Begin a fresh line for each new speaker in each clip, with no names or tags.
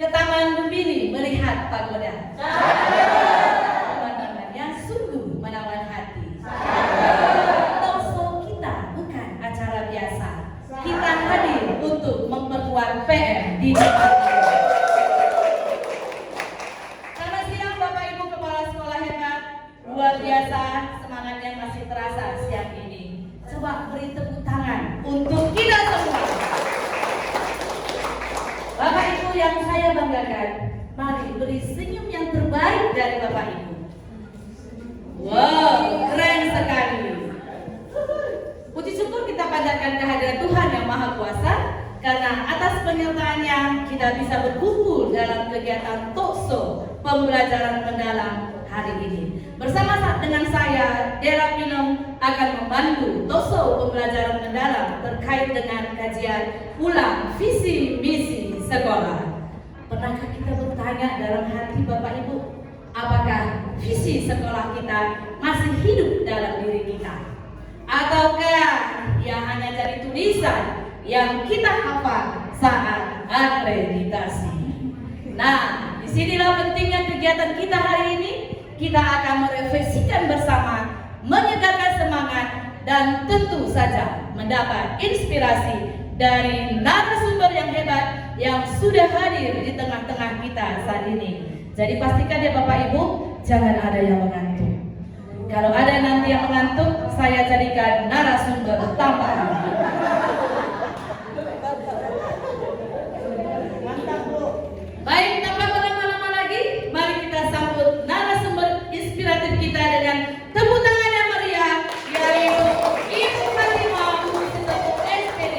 ke Taman Lumbini melihat pagoda. Pemandangan yang sungguh menawan hati. Talkshow kita bukan acara biasa. Kita hadir untuk memperkuat PM di depan. Selamat siang Bapak Ibu Kepala Sekolah hebat. Luar biasa semangatnya masih terasa siang ini. Coba beri tepuk tangan untuk kita semua. Bapak Ibu yang saya banggakan, mari beri senyum yang terbaik dari Bapak Ibu. Wow, keren sekali. Puji syukur kita panjatkan kehadiran Tuhan yang Maha Kuasa, karena atas penyertaannya kita bisa berkumpul dalam kegiatan talkshow pembelajaran mendalam hari ini. Bersama dengan saya, Dera Pinong, akan membantu talkshow pembelajaran mendalam terkait dengan kajian ulang visi misi sekolah. Pernahkah kita bertanya dalam hati Bapak Ibu, apakah visi sekolah kita masih hidup dalam diri kita? Ataukah ia hanya jadi tulisan yang kita hafal saat akreditasi? Nah, disinilah pentingnya kegiatan kita hari ini. Kita akan merefleksikan bersama, menyegarkan semangat, dan tentu saja mendapat inspirasi dari narasumber yang hebat yang sudah hadir di tengah-tengah kita saat ini. Jadi pastikan ya Bapak Ibu, jangan ada yang mengantuk. Kalau ada nanti yang mengantuk, saya jadikan narasumber tambahan. Baik, tanpa berlama-lama lagi, mari kita sambut narasumber inspiratif kita dengan tepuk tangan yang meriah, yaitu Ibu Fatimah Setepu SPD,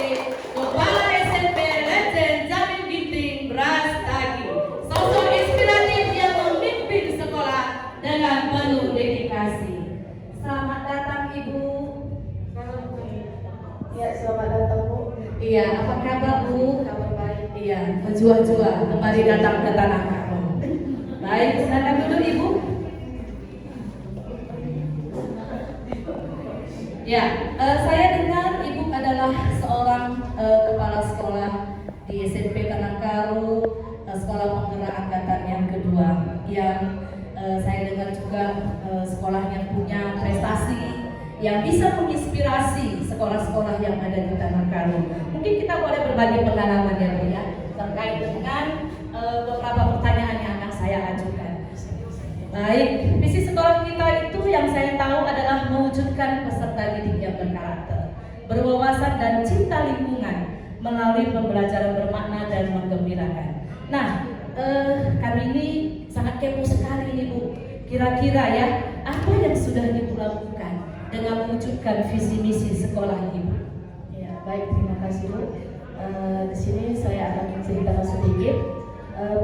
Kepala SMP Legend Jamil Ginting Brastagi. Sosok inspiratif yang memimpin sekolah dengan penuh dedikasi. Selamat datang Ibu.
Ya, selamat datang Bu.
Iya, apa kabar Bu? Kabar baik. Iya, berjuang-juang kembali datang ke tanah kamu. Baik, silakan dulu Ibu. Ya, saya dengar Ibu adalah seorang kepala sekolah di SMP Kanakaru, sekolah penggerak angkatan yang kedua, yang saya dengar juga sekolah yang punya prestasi, yang bisa menginspirasi sekolah-sekolah yang ada di Kanakaru. Mungkin kita boleh berbagi pengalaman ya Bu ya, terkait dengan beberapa pertanyaan yang akan saya ajukan. Baik, visi sekolah kita itu yang saya tahu adalah mewujudkan peserta didik yang berkarakter, berwawasan dan cinta lingkungan melalui pembelajaran bermakna dan menggembirakan. Nah, kami ini sangat kepo sekali nih Bu. Kira-kira ya, apa yang sudah Ibu lakukan dengan mewujudkan visi misi sekolah Ibu?
Ya, baik, terima kasih Bu. Di sini saya akan menceritakan sedikit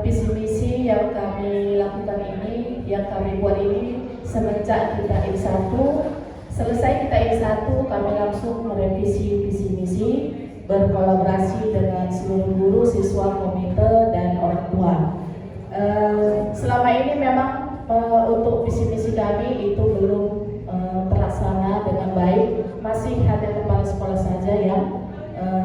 visi misi yang kami lakukan ini, yang kami buat ini semenjak kita I1. Selesai kita I1, kami langsung merevisi visi misi, berkolaborasi dengan seluruh guru, siswa, komite, dan orang tua. Selama ini memang untuk visi misi kami itu belum terlaksana dengan baik, masih hanya kepala sekolah saja yang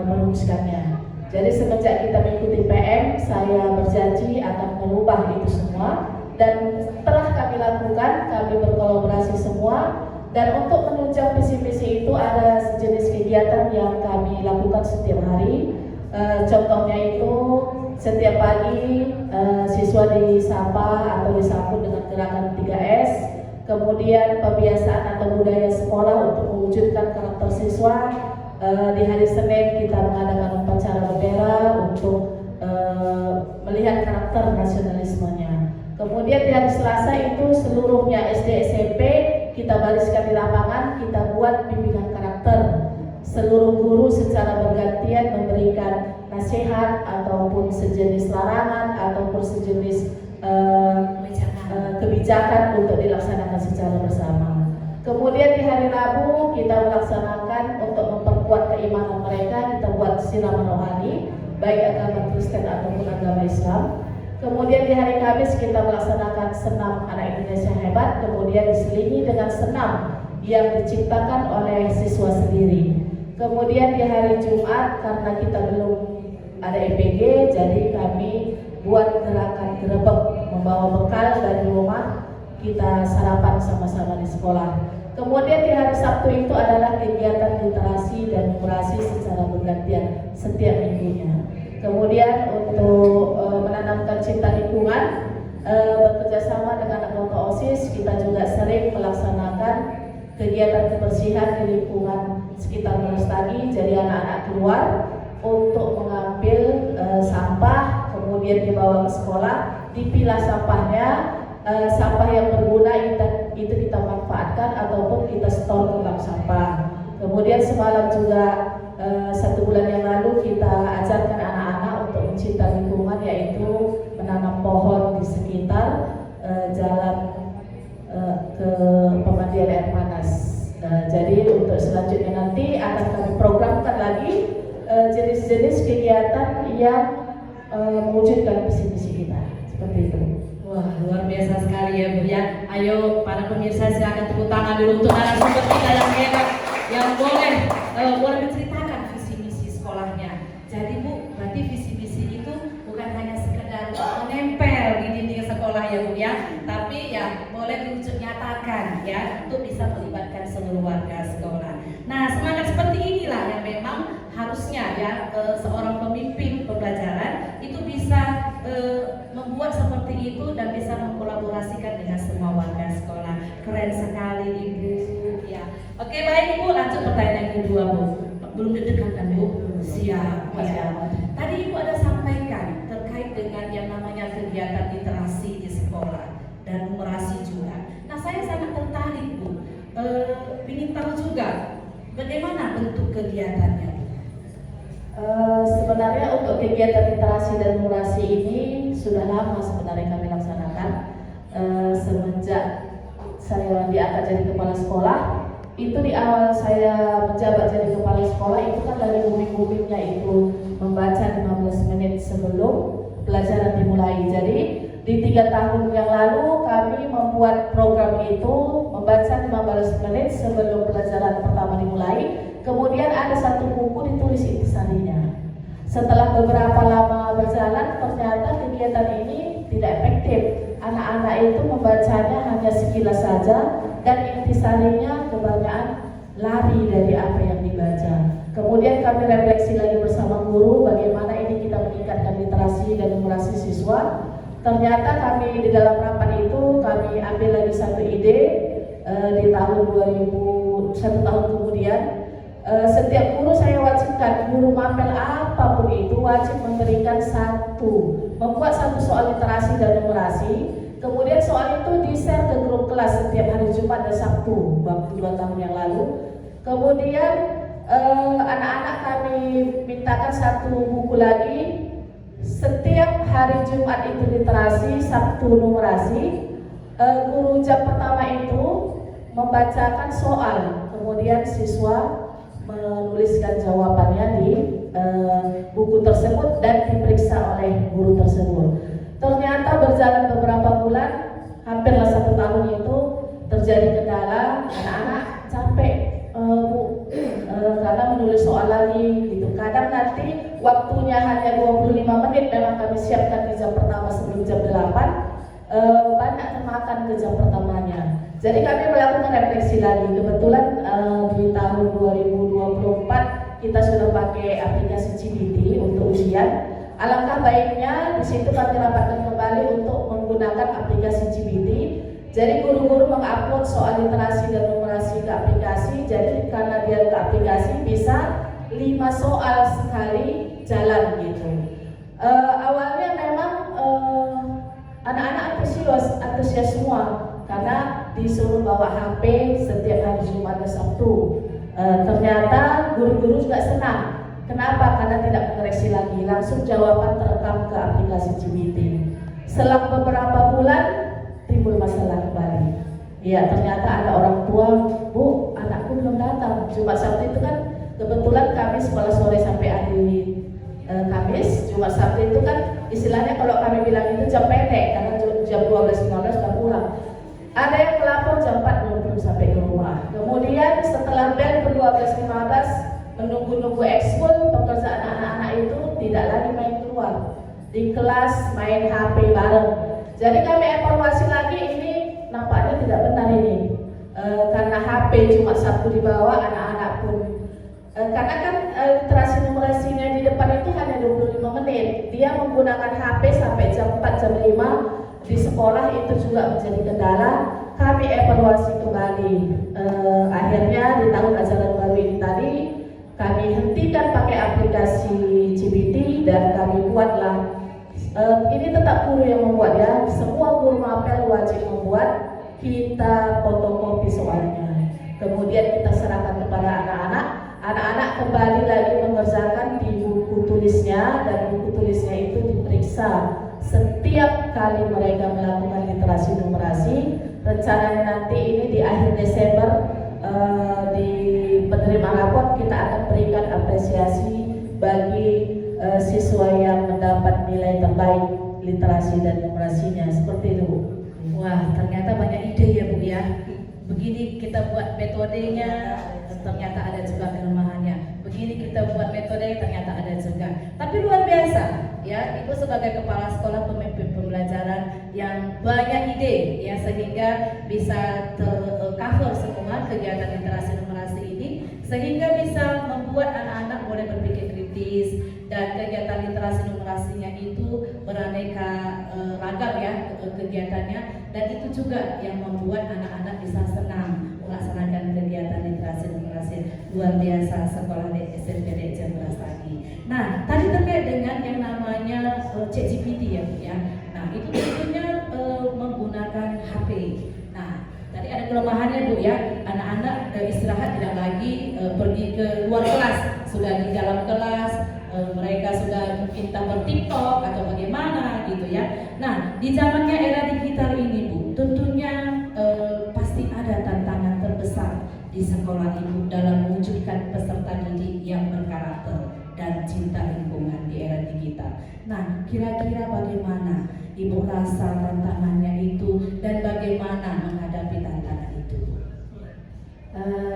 merumuskannya. Jadi semenjak kita mengikuti PM, saya berjanji akan merubah itu semua, dan setelah kami lakukan, kami berkolaborasi semua. Dan untuk menunjang visi-misi itu ada sejenis kegiatan yang kami lakukan setiap hari. Contohnya itu setiap pagi siswa disapa atau disambut dengan gerakan 3S. Kemudian pembiasaan atau budaya sekolah untuk mewujudkan karakter siswa. Di hari Senin kita mengadakan upacara bendera untuk melihat karakter nasionalismenya. Kemudian di hari Selasa itu seluruhnya SD SMP kita bariskan di lapangan, kita buat bimbingan karakter. Seluruh guru secara bergantian memberikan nasihat ataupun sejenis larangan ataupun sejenis kebijakan untuk dilaksanakan secara bersama. Kemudian di hari Rabu kita melaksanakan untuk memperkuat keimanan mereka, kita buat siraman rohani baik agama Kristen ataupun agama Islam. Kemudian di hari Kamis kita melaksanakan senam anak Indonesia hebat, kemudian diselingi dengan senam yang diciptakan oleh siswa sendiri. Kemudian di hari Jumat karena kita belum ada EPG, jadi kami buat kita sarapan sama-sama di sekolah. Kemudian di hari Sabtu itu adalah kegiatan literasi dan numerasi secara bergantian setiap minggunya. Kemudian untuk menanamkan cinta lingkungan, bekerja sama dengan anggota OSIS, kita juga sering melaksanakan kegiatan kebersihan di lingkungan sekitar Melestari. Jadi anak-anak keluar untuk mengambil sampah, kemudian dibawa ke sekolah, dipilah sampahnya, sampah yang berguna itu kita manfaatkan ataupun kita store ke bank sampah. Kemudian semalam juga 1 bulan yang lalu kita ajarkan anak-anak untuk mencinta lingkungan, yaitu menanam pohon di sekitar jalan ke pemandian air panas. Jadi untuk selanjutnya nanti akan kami programkan lagi jenis-jenis kegiatan yang mewujudkan visi-misi kita, seperti itu.
Wah, luar biasa sekali ya Bu ya. Ayo para pemirsa silakan tepuk tangan dulu untuk narasumber kita yang hebat, yang boleh menceritakan visi misi sekolahnya. Jadi Bu, berarti visi misi itu bukan hanya sekedar menempel di dinding sekolah ya Bu ya, tapi ya boleh diwujud nyatakan ya untuk bisa melibatkan seluruh warga sekolah. Nah, semangat seperti inilah yang memang harusnya ya seorang pemimpin pembelajaran itu bisa membuat seperti itu dan bisa mengkolaborasikan dengan semua warga sekolah. Keren sekali Ibu ya. Oke, baik Ibu, lanjut pertanyaan yang kedua Bu. Belum deg-degan kan Bu? Siap ya. Tadi Ibu ada sampaikan terkait dengan yang namanya kegiatan literasi di sekolah dan numerasi juga. Nah, saya sangat tertarik Bu, ingin tahu juga bagaimana bentuk kegiatannya.
Sebenarnya untuk kegiatan literasi dan numerasi ini sudah lama sebenarnya kami laksanakan. Semenjak saya diangkat jadi kepala sekolah, itu di awal saya menjabat jadi kepala sekolah itu kan dari booming-boomingnya itu membaca 15 menit sebelum pelajaran dimulai. Jadi di 3 tahun yang lalu kami membuat program itu membaca 15 menit sebelum pelajaran pertama dimulai. Kemudian ada 1 buku ditulis intisarinya. Setelah beberapa lama berjalan, ternyata kegiatan ini tidak efektif. Anak-anak itu membacanya hanya sekilas saja dan intisarinya kebanyakan lari dari apa yang dibaca. Kemudian kami refleksi lagi bersama guru bagaimana ini kita meningkatkan literasi dan numerasi siswa. Ternyata kami di dalam rapat itu kami ambil lagi 1 ide di tahun 1 tahun kemudian. Setiap guru saya wajibkan, guru mapel apapun itu wajib memberikan membuat 1 soal literasi dan numerasi. Kemudian soal itu di-share ke grup kelas setiap hari Jumat dan Sabtu waktu 2 tahun yang lalu. Kemudian anak-anak kami mintakan 1 buku lagi. Setiap hari Jumat itu literasi, Sabtu numerasi. Guru jam pertama itu membacakan soal, kemudian siswa menuliskan jawabannya di buku tersebut dan diperiksa oleh guru tersebut. Ternyata berjalan beberapa bulan, hampirlah 1 tahun itu terjadi kendala, anak-anak capek Bu, karena menulis soal lagi gitu. Kadang nanti waktunya hanya 25 menit, memang kami siapkan di jam pertama sebelum jam 8, banyak termakan ke jam pertamanya. Jadi kami melakukan refleksi lagi. Kebetulan di tahun 2024 kita sudah pakai aplikasi CBT untuk ujian. Alangkah baiknya di situ kami rapatkan kembali untuk menggunakan aplikasi CBT. Jadi guru-guru mengupload soal literasi dan numerasi ke aplikasi. Jadi karena dia ke aplikasi bisa 5 soal sekali jalan gitu. Awalnya memang anak-anak antusias semua karena disuruh bawa HP setiap hari Jumat dan Sabtu. Ternyata guru-guru juga senang. Kenapa? Karena tidak mengoreksi lagi, langsung jawaban terekam ke aplikasi CBT. Selang beberapa bulan timbul masalah kembali. Ya, ternyata ada orang tua, Bu, anakku belum datang. Jumat Sabtu itu kan kebetulan kami sekolah sore sampai hari Kamis. Jumat Sabtu itu kan istilahnya kalau kami bilang itu jam pendek karena jam 12.15 sudah pulang. Ada yang melapor jam 4 belum sampai ke rumah. Kemudian setelah bel ke 12.15 menunggu-nunggu ekskul, pekerjaan anak-anak itu tidak lagi main keluar. Di kelas main HP bareng. Jadi kami evaluasi lagi, ini nampaknya tidak benar ini. Karena HP cuma sapu dibawa, anak-anak pun karena kan literasi numerasinya di depan itu hanya 25 menit. Dia menggunakan HP sampai jam 4, jam 5 di sekolah, itu juga menjadi kendala. Kami evaluasi kembali. Akhirnya di tahun ajaran baru ini tadi kami hentikan pakai aplikasi CBT dan kami buatlah ini tetap guru yang membuat ya. Semua guru mapel wajib membuat, kita fotokopi soalnya. Kemudian kita serahkan kepada anak-anak. Anak-anak kembali lagi mengerjakan di buku tulisnya, dan buku tulisnya itu diperiksa setiap kali mereka melakukan literasi numerasi. Rencananya nanti ini di akhir Desember di penerima rapor kita akan berikan apresiasi bagi siswa yang mendapat nilai terbaik literasi dan numerasinya, seperti itu Bu.
Wah, ternyata banyak ide ya Bu ya. Begini kita buat metodenya, ternyata ada juga kelemahannya. Begini kita buat metode, ternyata ada juga. Tapi luar biasa ya, Ibu sebagai kepala sekolah, pemimpin pembelajaran yang banyak ide ya, sehingga bisa tercover semua kegiatan literasi numerasi ini, sehingga bisa membuat anak-anak mulai berpikir kritis, dan kegiatan literasi numerasinya itu beraneka ragam ya kegiatannya, dan itu juga yang membuat anak-anak bisa senang melaksanakan kegiatan literasi numerasi. Luar biasa sekolah di SMP Dek lagi. Nah, tadi terkait dengan yang namanya ChatGPT ya Bu ya. Nah, itu tentunya menggunakan HP. Nah, tadi ada kelemahannya Bu ya. Anak-anak istirahat tidak lagi pergi ke luar kelas, sudah di dalam kelas. Mereka sudah mungkin TikTok atau bagaimana gitu ya. Nah, di zamannya era digital ini Bu, tentunya pasti ada tantangan terbesar di sekolah Ibu dalam mewujudkan peserta didik yang berkarakter dan cinta lingkungan di era digital. Nah, kira-kira bagaimana Ibu rasa tantangannya itu dan bagaimana menghadapi tantangan itu?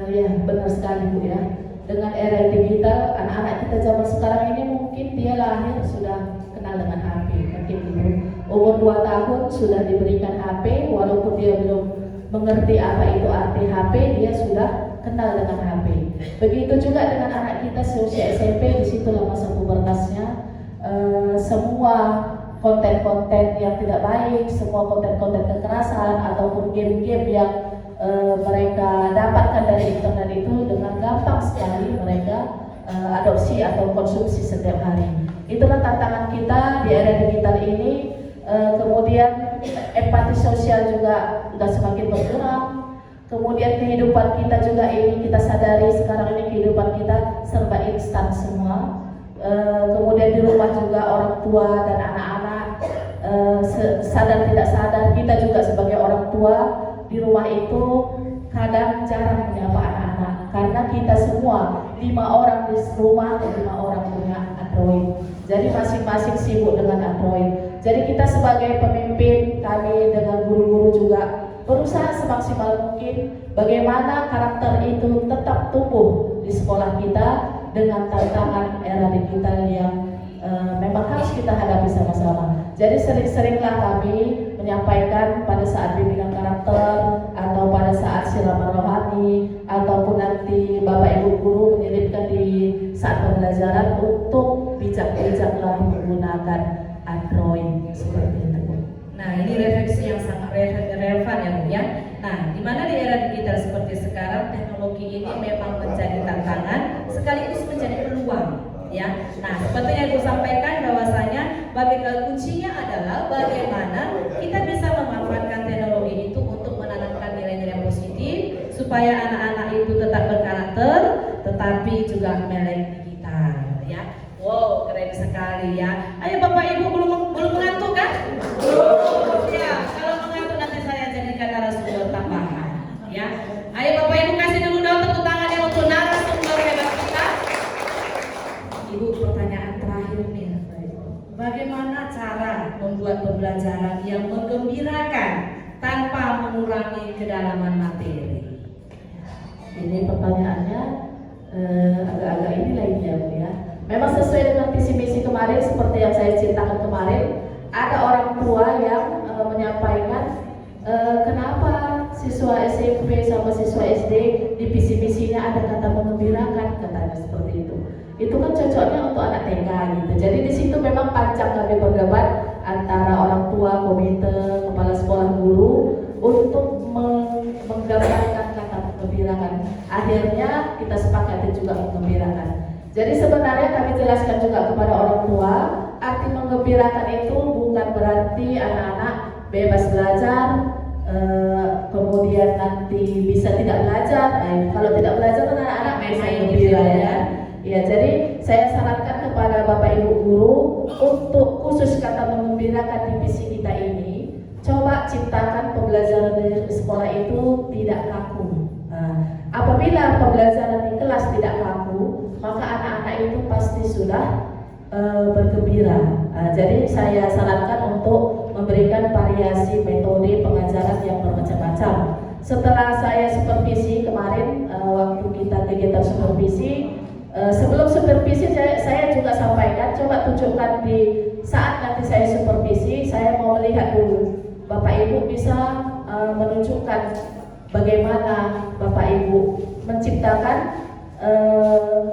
Ya, benar sekali Bu ya. Dengan era digital, anak-anak kita zaman sekarang ini mungkin dia lahir sudah kenal dengan HP. Mungkin itu umur 2 tahun sudah diberikan HP, walaupun dia belum mengerti apa itu arti HP, dia sudah kenal dengan HP. Begitu juga dengan anak kita seusia SMP, disitulah masa pubertasnya. Semua konten-konten yang tidak baik, semua konten-konten kekerasan ataupun game-game yang mereka dapatkan dari internet itu dengan gampang sekali mereka adopsi atau konsumsi setiap hari. Itulah tantangan kita di era digital ini. Kemudian empati sosial juga sudah semakin berkurang. Kemudian kehidupan kita juga ini kita sadari sekarang ini kehidupan kita serba instan semua. Kemudian di rumah juga orang tua dan anak-anak sadar tidak sadar, kita juga sebagai orang tua di rumah itu kadang jarang menyapa anak-anak, karena kita semua 5 orang di rumah, 5 orang punya Android. Jadi masing-masing sibuk dengan Android. Jadi kita sebagai pemimpin, kami dengan guru-guru juga berusaha semaksimal mungkin bagaimana karakter itu tetap tumbuh di sekolah kita dengan tantangan era digital yang memang harus kita hadapi sama-sama. Jadi sering-seringlah kami menyampaikan pada saat bimbingan karakter atau pada saat siraman rohani ataupun nanti Bapak Ibu guru menyelipkan di saat pembelajaran untuk bijak-bijaklah menggunakan Android seperti itu.
Nah, ini refleksi yang sangat relevan ya Bu ya. Nah, di mana di era digital seperti sekarang, teknologi ini memang menjadi tantangan sekaligus menjadi peluang ya. Nah, seperti yang Ibu sampaikan bahwasanya kuncinya adalah bagaimana kita bisa memanfaatkan teknologi itu untuk menanamkan nilai-nilai positif supaya anak-anak itu tetap berkarakter tetapi juga melek digital ya. Wow, keren sekali ya. Ayo Bapak Ibu belum mengantuk kan? Ya, kalau mengantuk nanti saya jadikan narasumber tambahan ya. Ayo Bapak Ibu kasih dulu dong tepuk tangannya untuk narasumber hebat kita. Ibu, pertanyaan terakhir nih. Bagaimana cara membuat pembelajaran yang menggembirakan tanpa mengurangi kedalaman materi?
Ini pertanyaannya agak-agak ini lagi ya Bu ya. Memang sesuai dengan visi misi kemarin seperti yang saya ceritakan kemarin, ada orang tua yang menyampaikan kenapa siswa SMP sama siswa SD di visi misinya ada kata mengembirakan, katanya seperti itu. Itu kan cocoknya untuk anak TK gitu. Jadi di situ memang panjang kami berdebat antara orang tua, komite, kepala sekolah, guru untuk menggambarkan kata mengembirakan. Akhirnya kita sepakati juga mengembirakan. Jadi sebenarnya kami jelaskan juga kepada orang tua, arti mengembirakan itu bukan berarti anak-anak bebas belajar, kemudian nanti bisa tidak belajar. Kalau tidak belajar kan anak-anak bisa gembira ya. Ya, jadi saya sarankan kepada Bapak Ibu guru untuk khusus kata mengembirakan di visi kita ini, coba ciptakan pembelajaran di sekolah itu tidak kaku. Apabila pembelajaran di kelas tidak kaku, maka anak-anak itu pasti sudah bergembira. Jadi saya sarankan untuk memberikan variasi metode pengajaran yang bermacam-macam. Setelah saya supervisi kemarin, waktu kita kegiatan supervisi, sebelum supervisi saya juga sampaikan, coba tunjukkan di saat nanti saya supervisi, saya mau melihat dulu Bapak Ibu bisa menunjukkan bagaimana Bapak Ibu menciptakan